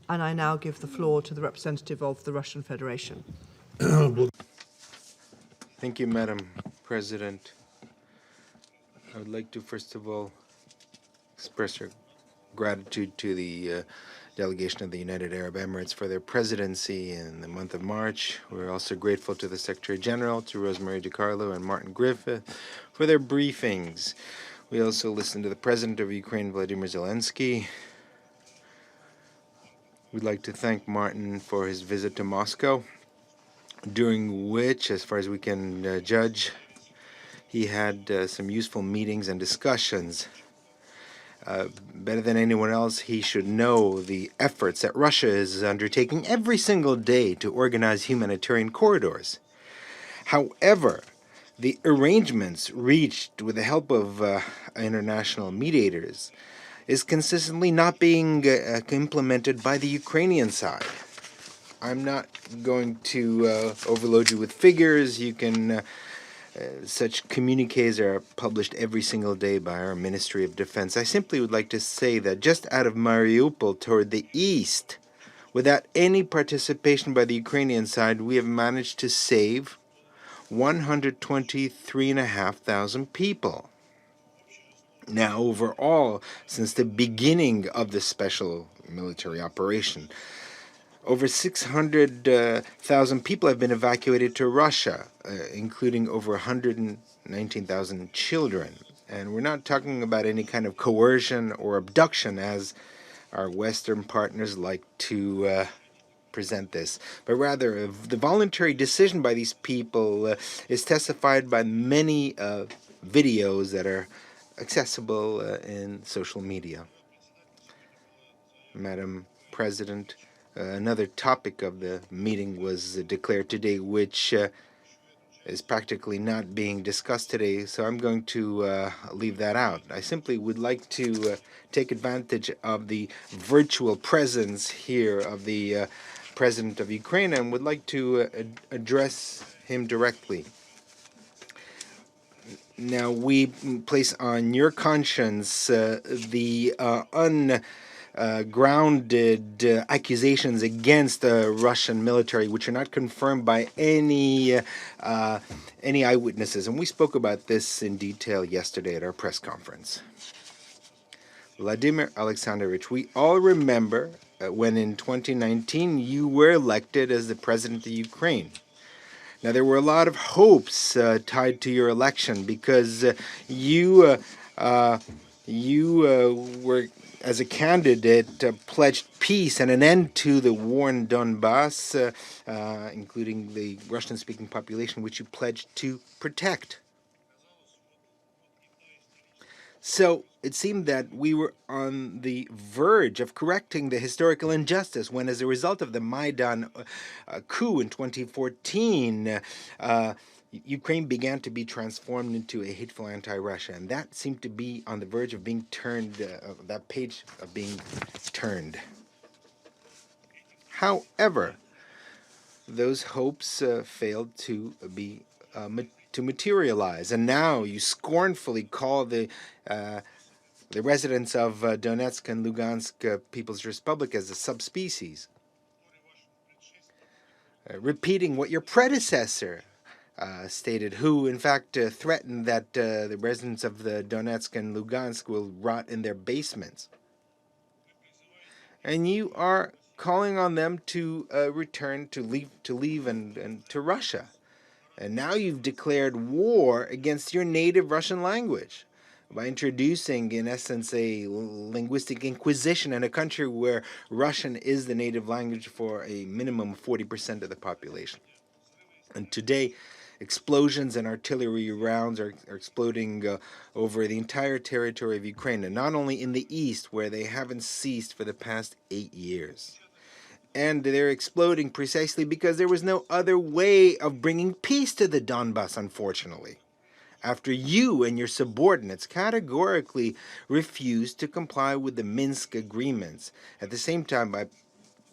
And I now give the floor to the representative of the Russian Federation. Thank you, Madam President. I would like to first of all express our gratitude to the delegation of the United Arab Emirates for their presidency in the month of March. We're also grateful to the Secretary General, to Rosemary DiCarlo and Martin Griffith for their briefings. We also listened to the President of Ukraine, Vladimir Zelensky. We'd like to thank Martin for his visit to Moscow, during which, as far as we can judge, he had some useful meetings and discussions. Better than anyone else, he should know the efforts that Russia is undertaking every single day to organize humanitarian corridors. However, the arrangements reached with the help of international mediators is consistently not being implemented by the Ukrainian side. I'm not going to overload you with figures. You can such communiques are published every single day by our Ministry of Defense. I simply would like to say that just out of Mariupol toward the east, without any participation by the Ukrainian side, we have managed to save 123,500 people. Now, overall, since the beginning of this special military operation, over 600,000 people have been evacuated to Russia, including over 119,000 children. And we're not talking about any kind of coercion or abduction, as our Western partners like to present this, but rather the voluntary decision by these people is testified by many videos that are accessible in social media. Madam President, another topic of the meeting was declared today, which is practically not being discussed today, so I'm going to leave that out. I simply would like to take advantage of the virtual presence here of the President of Ukraine and would like to address him directly. Now, we place on your conscience the ungrounded accusations against the Russian military, which are not confirmed by any eyewitnesses. And we spoke about this in detail yesterday at our press conference. Vladimir Alexandrovich, we all remember when in 2019 you were elected as the President of Ukraine. Now, there were a lot of hopes tied to your election because you were, as a candidate, pledged peace and an end to the war in Donbass, including the Russian-speaking population, which you pledged to protect. So it seemed that we were on the verge of correcting the historical injustice when, as a result of the Maidan coup in 2014, Ukraine began to be transformed into a hateful anti-Russia, and that seemed to be on the verge of being turned, that page of being turned. However, those hopes failed to be to materialize, and now you scornfully call the residents of Donetsk and Lugansk People's Republic as a subspecies, repeating what your predecessor stated, who in fact threatened that the residents of the Donetsk and Lugansk will rot in their basements. And you are calling on them to return, to leave and to Russia. And now you've declared war against your native Russian language by introducing, in essence, a linguistic inquisition in a country where Russian is the native language for a minimum of 40% of the population. And today, explosions and artillery rounds are exploding over the entire territory of Ukraine, and not only in the east, where they haven't ceased for the past 8 years. And they're exploding precisely because there was no other way of bringing peace to the Donbass, unfortunately, after you and your subordinates categorically refused to comply with the Minsk agreements, at the same time by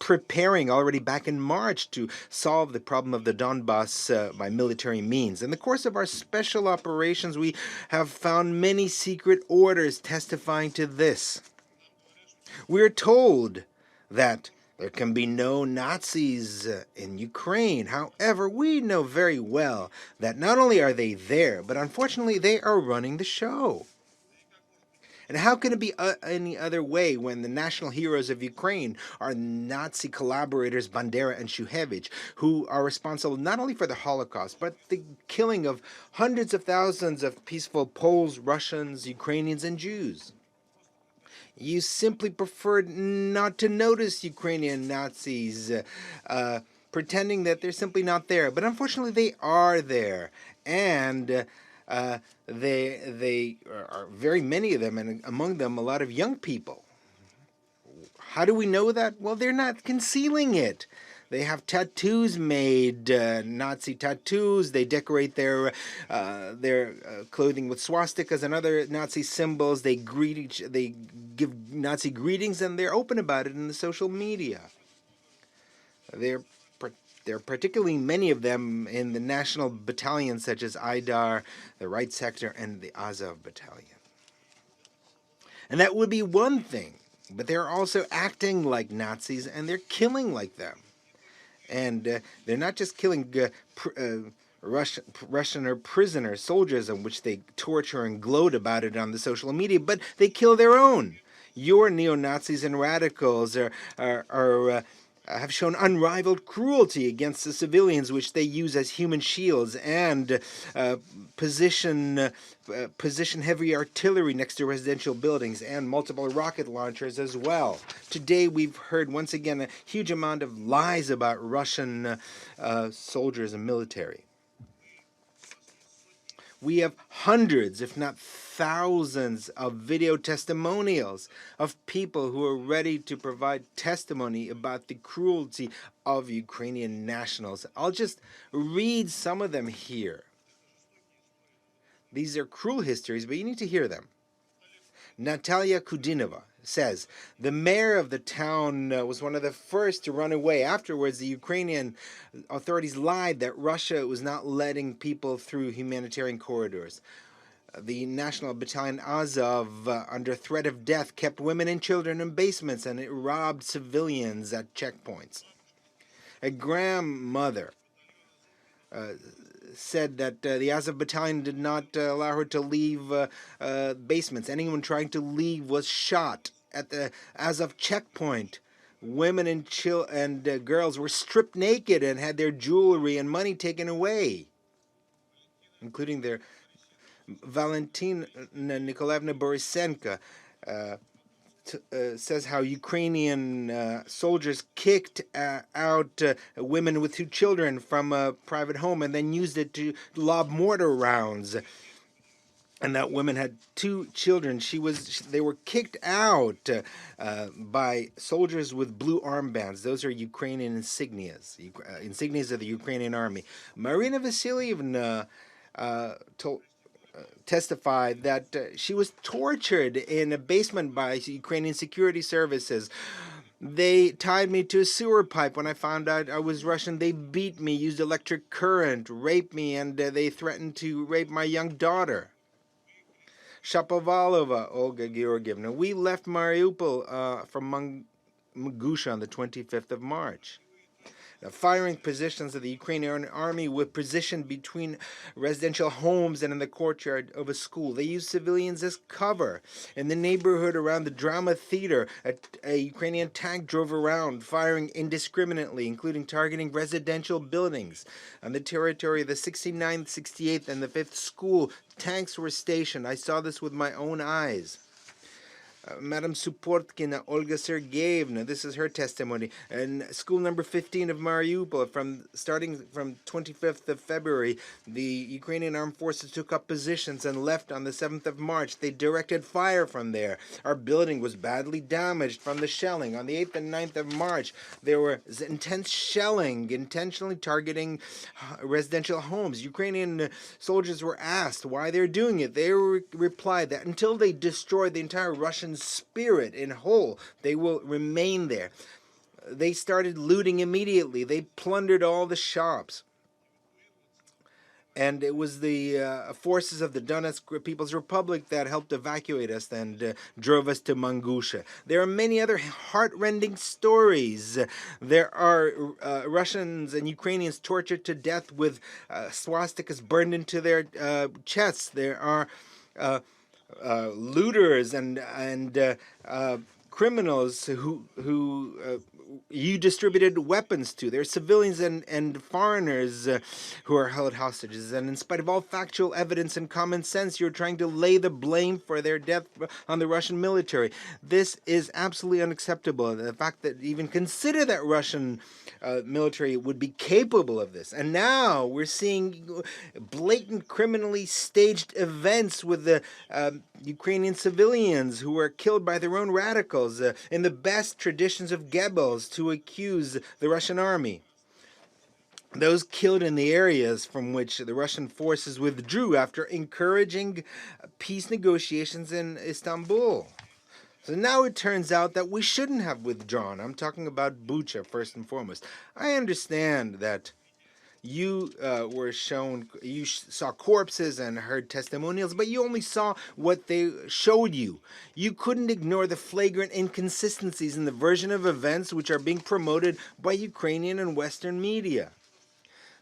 preparing already back in March to solve the problem of the Donbass by military means. In the course of our special operations, we have found many secret orders testifying to this. We are told that There can be no Nazis in Ukraine. However, we know very well that not only are they there, but unfortunately they are running the show. And how can it be any other way when the national heroes of Ukraine are Nazi collaborators Bandera and Shuhevich, who are responsible not only for the Holocaust, but the killing of hundreds of thousands of peaceful Poles, Russians, Ukrainians, and Jews? You simply preferred not to notice Ukrainian Nazis, pretending that they're simply not there. But unfortunately, they are there, and they are very many of them, and among them a lot of young people. How do we know that? Well, they're not concealing it. They have tattoos made, Nazi tattoos. They decorate their clothing with swastikas and other Nazi symbols. They give Nazi greetings, and they're open about it in the social media. There are particularly many of them in the national battalions such as Aidar, the Right Sector, and the Azov Battalion. And that would be one thing, but they're also acting like Nazis, and they're killing like them. And they're not just killing Russian or prisoner soldiers, in which they torture and gloat about it on the social media, but they kill their own. Your neo-Nazis and radicals have shown unrivaled cruelty against the civilians, which they use as human shields, and position heavy artillery next to residential buildings and multiple rocket launchers as well. Today we've heard once again a huge amount of lies about Russian soldiers and military. We have hundreds, if not thousands, of video testimonials of people who are ready to provide testimony about the cruelty of Ukrainian nationals. I'll just read some of them here. These are cruel histories, but you need to hear them. Natalia Kudinova says, the mayor of the town was one of the first to run away. Afterwards, the Ukrainian authorities lied that Russia was not letting people through humanitarian corridors. The National Battalion Azov, under threat of death, kept women and children in basements, and it robbed civilians at checkpoints. A grandmother said that the Azov Battalion did not allow her to leave basements. Anyone trying to leave was shot at the Azov checkpoint. Women and girls were stripped naked and had their jewelry and money taken away, including their Valentina Nikolaevna Borisenko says how Ukrainian soldiers kicked out women with 2 children from a private home and then used it to lob mortar rounds. And that woman had 2 children. They were kicked out by soldiers with blue armbands. Those are Ukrainian insignias, insignias of the Ukrainian army. Marina Vassilievna testified that she was tortured in a basement by Ukrainian security services. They tied me to a sewer pipe when I found out I was Russian. They beat me, used electric current, raped me, and they threatened to rape my young daughter. Shapovalova Olga Georgievna, we left Mariupol from Mangusha on the 25th of March. Firing positions of the Ukrainian army were positioned between residential homes and in the courtyard of a school. They used civilians as cover. In the neighborhood around the drama theater, a Ukrainian tank drove around, firing indiscriminately, including targeting residential buildings. On the territory of the 69th, 68th, and the 5th school, tanks were stationed. I saw this with my own eyes. Madam Suportkina Olga Sergeyevna, this is her testimony, and school number 15 of Mariupol, starting from 25th of February, the Ukrainian armed forces took up positions and left on the 7th of March. They directed fire from there. Our building was badly damaged from the shelling. On the 8th and 9th of March, there was intense shelling, intentionally targeting residential homes. Ukrainian soldiers were asked why they're doing it. They replied that until they destroy the entire Russian spirit in whole, they will remain there. They started looting immediately. They plundered all the shops. And it was the forces of the Donetsk People's Republic that helped evacuate us and drove us to Mangusha. There are many other heartrending stories. There are Russians and Ukrainians tortured to death with swastikas burned into their chests. There are looters and criminals who you distributed weapons to. There are civilians and foreigners who are held hostages. And in spite of all factual evidence and common sense, you're trying to lay the blame for their death on the Russian military. This is absolutely unacceptable. The fact that even consider that Russian military would be capable of this. And now we're seeing blatant criminally staged events with the Ukrainian civilians who were killed by their own radicals in the best traditions of Goebbels to accuse the Russian army. Those killed in the areas from which the Russian forces withdrew after encouraging peace negotiations in Istanbul. So now it turns out that we shouldn't have withdrawn. I'm talking about Bucha first and foremost. I understand that you saw corpses and heard testimonials, but you only saw what they showed you. You couldn't ignore the flagrant inconsistencies in the version of events which are being promoted by Ukrainian and Western media.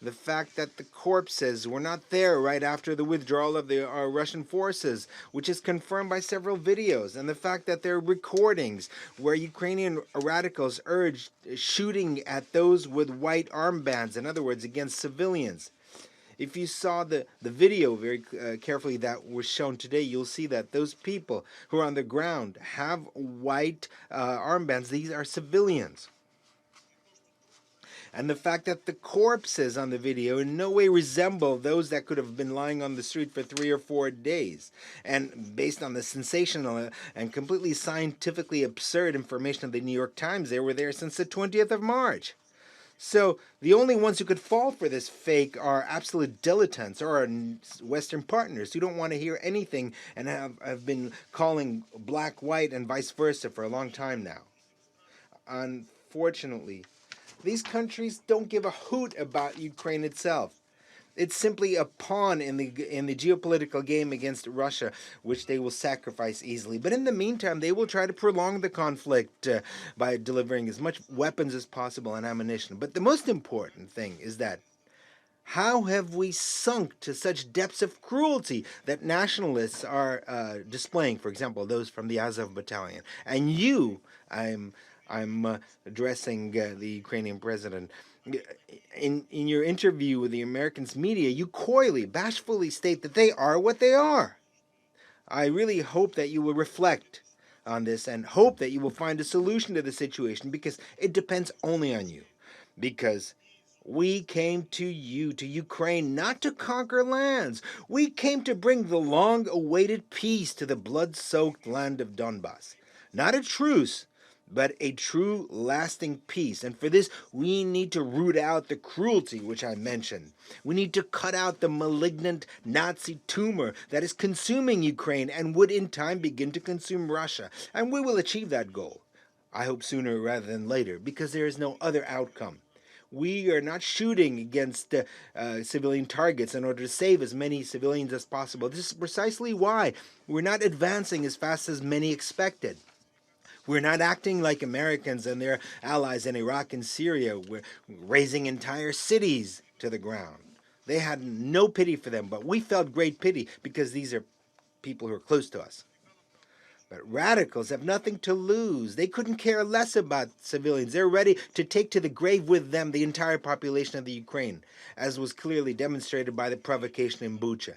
The fact that the corpses were not there right after the withdrawal of the Russian forces, which is confirmed by several videos, and the fact that there are recordings where Ukrainian radicals urged shooting at those with white armbands, in other words, against civilians. If you saw the video very carefully that was shown today, you'll see that those people who are on the ground have white armbands. These are civilians. And the fact that the corpses on the video in no way resemble those that could have been lying on the street for 3 or 4 days. And based on the sensational and completely scientifically absurd information of the New York Times, they were there since the 20th of March. So the only ones who could fall for this fake are absolute dilettantes or our Western partners who don't want to hear anything and have been calling black white and vice versa for a long time now. Unfortunately, these countries don't give a hoot about Ukraine itself. It's simply a pawn in the geopolitical game against Russia, which they will sacrifice easily. But in the meantime, they will try to prolong the conflict by delivering as much weapons as possible and ammunition. But the most important thing is that how have we sunk to such depths of cruelty that nationalists are displaying, for example, those from the Azov battalion? And you, I'm addressing the Ukrainian president. In your interview with the Americans media, you coyly, bashfully state that they are what they are. I really hope that you will reflect on this and hope that you will find a solution to the situation, because it depends only on you. Because we came to you, to Ukraine, not to conquer lands. We came to bring the long-awaited peace to the blood-soaked land of Donbass. Not a truce, but a true lasting peace. And for this, we need to root out the cruelty which I mentioned. We need to cut out the malignant Nazi tumor that is consuming Ukraine and would in time begin to consume Russia. And we will achieve that goal. I hope sooner rather than later, because there is no other outcome. We are not shooting against civilian targets in order to save as many civilians as possible. This is precisely why we're not advancing as fast as many expected. We're not acting like Americans and their allies in Iraq and Syria. We're razing entire cities to the ground. They had no pity for them, but we felt great pity because these are people who are close to us. But radicals have nothing to lose. They couldn't care less about civilians. They're ready to take to the grave with them the entire population of the Ukraine, as was clearly demonstrated by the provocation in Bucha.